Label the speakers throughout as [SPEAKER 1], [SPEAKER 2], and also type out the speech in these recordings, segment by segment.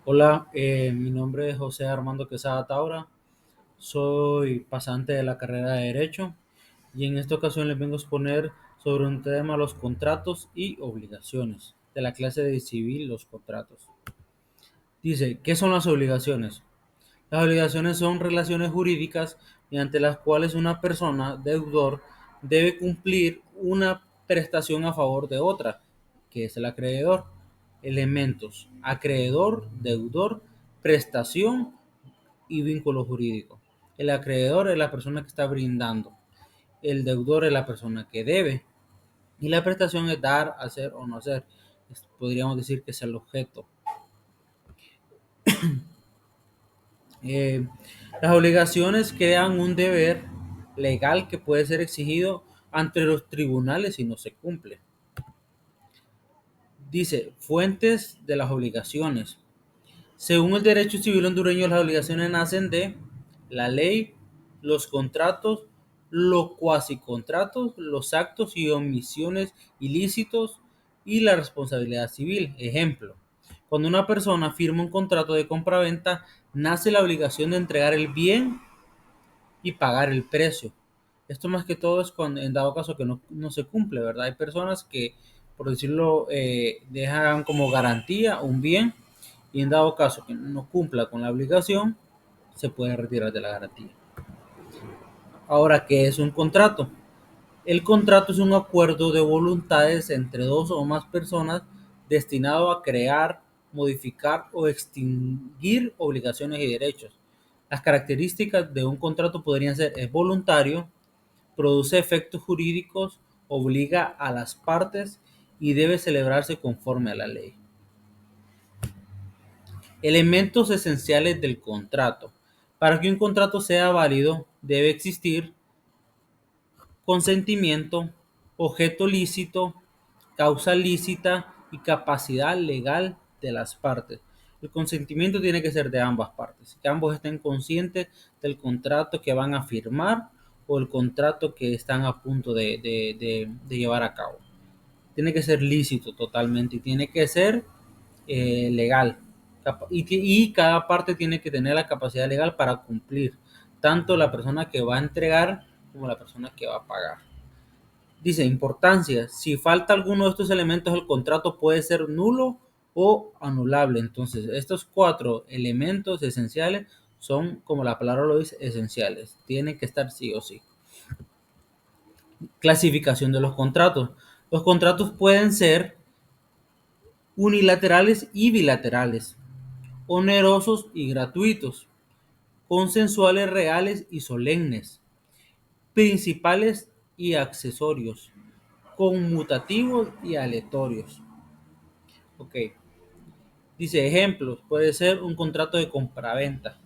[SPEAKER 1] Hola, mi nombre es José Armando Quesada Taura, soy pasante de la carrera de Derecho y en esta ocasión les vengo a exponer sobre un tema, los contratos y obligaciones, de la clase de civil, los contratos. Dice, ¿qué son las obligaciones? Las obligaciones son relaciones jurídicas mediante las cuales una persona, deudor, debe cumplir una prestación a favor de otra, que es el acreedor. Elementos: acreedor, deudor, prestación y vínculo jurídico. El acreedor es la persona que está brindando. El deudor es la persona que debe. Y la prestación es dar, hacer o no hacer. Podríamos decir que es el objeto. Eh, las obligaciones crean un deber legal que puede ser exigido ante los tribunales si no se cumple. Dice, fuentes de las obligaciones. Según el derecho civil hondureño, las obligaciones nacen de la ley, los contratos, los cuasicontratos, los actos y omisiones ilícitos y la responsabilidad civil. Ejemplo, cuando una persona firma un contrato de compraventa, nace la obligación de entregar el bien y pagar el precio. Esto más que todo es cuando, en dado caso que no se cumple, ¿verdad? Hay personas que, por decirlo, dejan como garantía un bien y en dado caso que no cumpla con la obligación, se puede retirar de la garantía. Ahora, ¿qué es un contrato? El contrato es un acuerdo de voluntades entre dos o más personas destinado a crear, modificar o extinguir obligaciones y derechos. Las características de un contrato podrían ser: es voluntario, produce efectos jurídicos, obliga a las partes y debe celebrarse conforme a la ley. Elementos esenciales del contrato. Para que un contrato sea válido, debe existir consentimiento, objeto lícito, causa lícita y capacidad legal de las partes. El consentimiento tiene que ser de ambas partes, que ambos estén conscientes del contrato que van a firmar o el contrato que están a punto de llevar a cabo. Tiene que ser lícito totalmente y tiene que ser legal. Y cada parte tiene que tener la capacidad legal para cumplir, tanto la persona que va a entregar como la persona que va a pagar. Dice, importancia: si falta alguno de estos elementos, el contrato puede ser nulo o anulable. Entonces, estos cuatro elementos esenciales son, como la palabra lo dice, esenciales. Tienen que estar sí o sí. Clasificación de los contratos. Los contratos pueden ser unilaterales y bilaterales, onerosos y gratuitos, consensuales, reales y solemnes, principales y accesorios, conmutativos y aleatorios. Ok, dice ejemplos: puede ser un contrato de compraventa,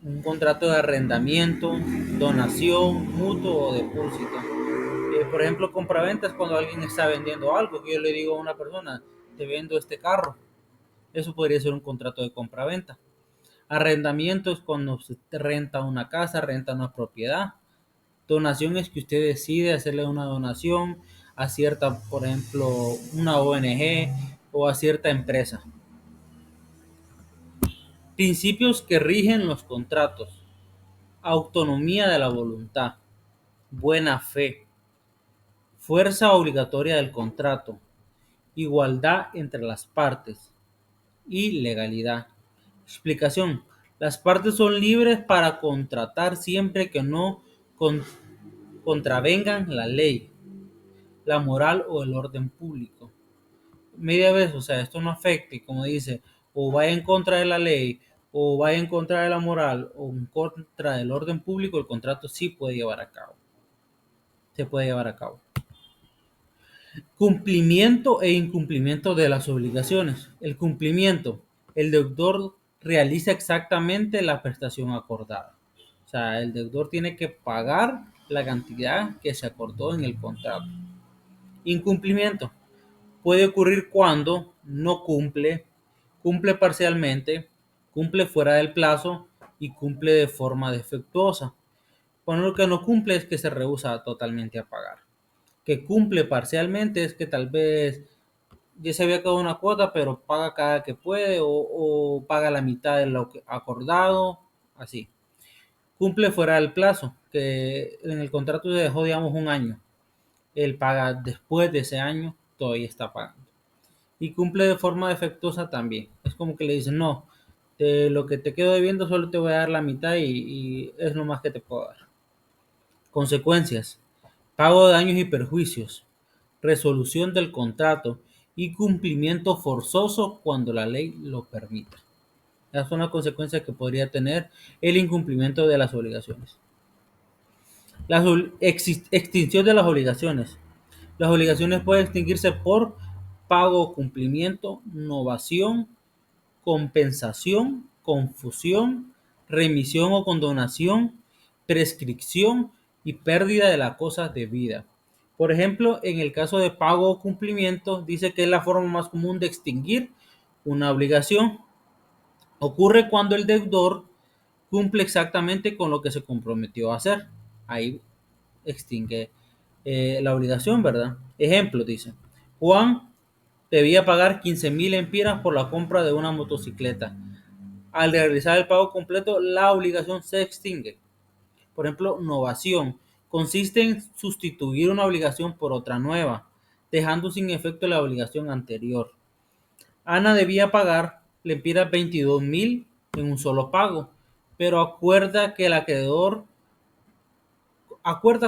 [SPEAKER 1] un contrato de arrendamiento, donación, mutuo o depósito. Por ejemplo, compraventa es cuando alguien está vendiendo algo, que yo le digo a una persona, te vendo este carro. Eso podría ser un contrato de compraventa. Arrendamiento es cuando usted renta una casa, renta una propiedad. Donación es que usted decide hacerle una donación a cierta, por ejemplo, una ONG o a cierta empresa. Principios que rigen los contratos: autonomía de la voluntad, buena fe, fuerza obligatoria del contrato, igualdad entre las partes y legalidad. Explicación: las partes son libres para contratar siempre que no con- contravengan la ley, la moral o el orden público. Media vez, o sea, esto no afecte, como dice, o vaya en contra de la ley, o vaya en contra de la moral, o en contra del orden público, el contrato sí puede llevar a cabo. Se puede llevar a cabo. Cumplimiento e incumplimiento de las obligaciones. El cumplimiento: el deudor realiza exactamente la prestación acordada. O sea, el deudor tiene que pagar la cantidad que se acordó en el contrato. Incumplimiento: puede ocurrir cuando no cumple, cumple parcialmente, cumple fuera del plazo y cumple de forma defectuosa. Cuando lo que no cumple es que se rehúsa totalmente a pagar. Que cumple parcialmente es que tal vez ya se había quedado una cuota, pero paga cada que puede o paga la mitad de lo que acordado, así. Cumple fuera del plazo, que en el contrato se dejó, digamos, un año. Él paga después de ese año, todavía está pagando. Y cumple de forma defectuosa también. Es como que le dicen, no, de lo que te quedo debiendo solo te voy a dar la mitad y es lo más que te puedo dar. Consecuencias: pago de daños y perjuicios, resolución del contrato y cumplimiento forzoso cuando la ley lo permita. Esas son las consecuencias que podría tener el incumplimiento de las obligaciones. La extinción de las obligaciones. Las obligaciones pueden extinguirse por pago o cumplimiento, novación, compensación, confusión, remisión o condonación, prescripción y pérdida de las cosas debidas. Por ejemplo, en el caso de pago o cumplimiento, dice que es la forma más común de extinguir una obligación. Ocurre cuando el deudor cumple exactamente con lo que se comprometió a hacer. Ahí extingue la obligación, ¿verdad? Ejemplo, dice, Juan debía pagar 15.000 empiras por la compra de una motocicleta. Al realizar el pago completo, la obligación se extingue. Por ejemplo, novación consiste en sustituir una obligación por otra nueva, dejando sin efecto la obligación anterior. Ana debía pagar lempiras 22.000 en un solo pago, pero acuerda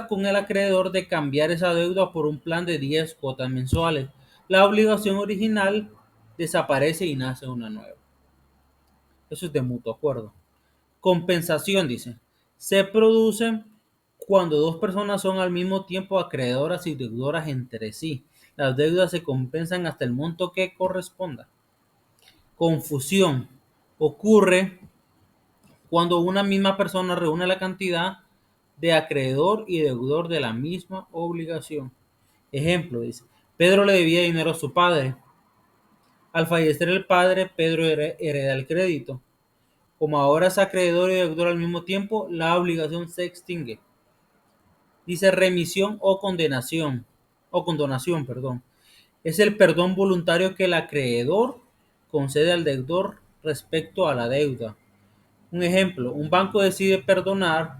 [SPEAKER 1] con el acreedor de cambiar esa deuda por un plan de 10 cuotas mensuales. La obligación original desaparece y nace una nueva. Eso es de mutuo acuerdo. Compensación, dice, se produce cuando dos personas son al mismo tiempo acreedoras y deudoras entre sí. Las deudas se compensan hasta el monto que corresponda. Confusión ocurre cuando una misma persona reúne la cantidad de acreedor y deudor de la misma obligación. Ejemplo, dice, Pedro le debía dinero a su padre. Al fallecer el padre, Pedro hereda el crédito. Como ahora es acreedor y deudor al mismo tiempo, la obligación se extingue. Dice remisión o condonación, perdón. Es el perdón voluntario que el acreedor concede al deudor respecto a la deuda. Un ejemplo, un banco decide perdonar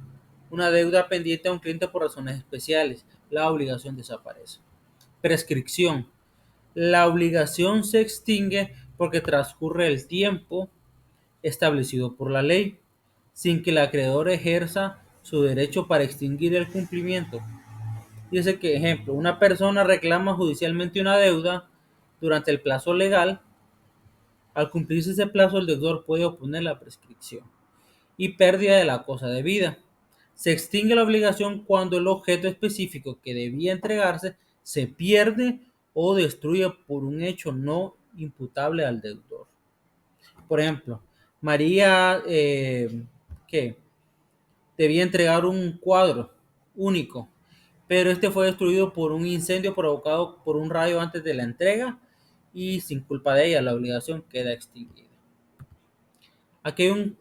[SPEAKER 1] una deuda pendiente a un cliente por razones especiales. La obligación desaparece. Prescripción. La obligación se extingue porque transcurre el tiempo establecido por la ley, sin que el acreedor ejerza su derecho para extinguir el cumplimiento. Dice que, ejemplo, una persona reclama judicialmente una deuda durante el plazo legal. Al cumplirse ese plazo, el deudor puede oponer la prescripción y pérdida de la cosa debida. Se extingue la obligación cuando el objeto específico que debía entregarse se pierde o destruye por un hecho no imputable al deudor. Por ejemplo, María, ¿qué? Debía entregar un cuadro único, pero este fue destruido por un incendio provocado por un rayo antes de la entrega y sin culpa de ella la obligación queda extinguida. Aquí hay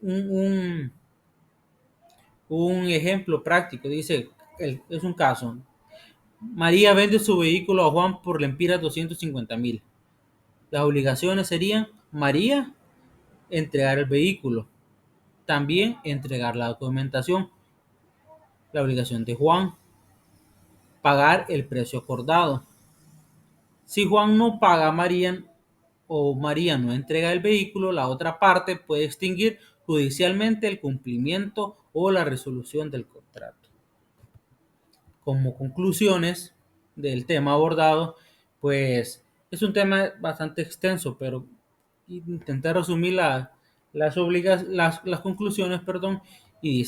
[SPEAKER 1] un ejemplo práctico, dice, es un caso. María vende su vehículo a Juan por lempiras 250.000. Las obligaciones serían María entregar el vehículo, también entregar la documentación. La obligación de Juan, pagar el precio acordado. Si Juan no paga a María o María no entrega el vehículo, la otra parte puede extinguir judicialmente el cumplimiento o la resolución del contrato. Como conclusiones del tema abordado, pues es un tema bastante extenso, pero intenté resumir las conclusiones, perdón, y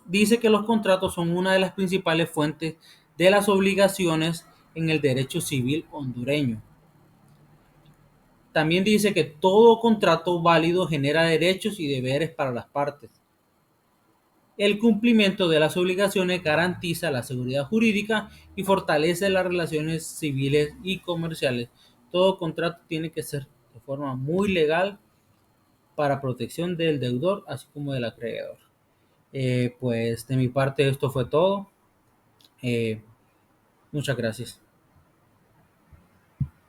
[SPEAKER 1] dice que los contratos son una de las principales fuentes de las obligaciones en el derecho civil hondureño. También dice que todo contrato válido genera derechos y deberes para las partes. El cumplimiento de las obligaciones garantiza la seguridad jurídica y fortalece las relaciones civiles y comerciales. Todo contrato tiene que ser de forma muy legal para protección del deudor, así como del acreedor. Pues de mi parte esto fue todo. Muchas gracias.